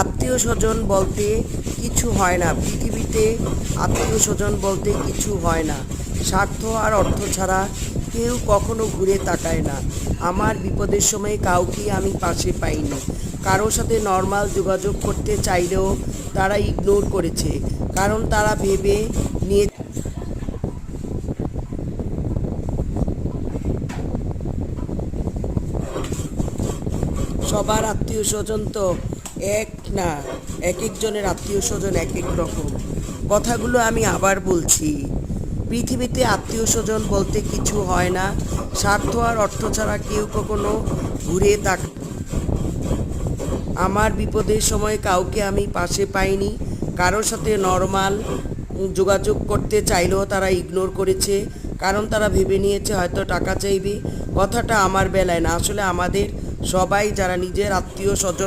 আত্মীয় স্বজন বলতে কিছু হয় না পৃথিবীতে। আত্মীয় স্বজন বলতে কিছু হয় না। স্বার্থ আর অর্থ ছাড়া কেউ কখনো ঘুরে তাকায় না। আমার বিপদের সময় কাউকেই আমি পাশে পাইনি। কারোর সাথে নর্মাল যোগাযোগ করতে চাইলেও তারা ইগনোর করেছে, কারণ তারা ভেবে নিয়ে সবার আত্মীয় স্বজন তো এক না, এক একজনের আত্মীয় স্বজন এক এক রকম। কথাগুলো আমি আবার বলছি, পৃথিবীতে আত্মীয় স্বজন বলতে কিছু হয় না। স্বার্থ আর অর্থ ছাড়া কেউ কখনো ঘুরে তাক আমার বিপদের সময় কাউকে আমি পাশে পাইনি। কারোর সাথে নর্মাল যোগাযোগ করতে চাইলেও তারা ইগনোর করেছে, কারণ তারা ভেবে নিয়েছে হয়তো টাকা চাইবে। কথাটা আমার বেলায় না, আসলে আমাদের সবাই যারা নিজের আত্মীয় স্বজন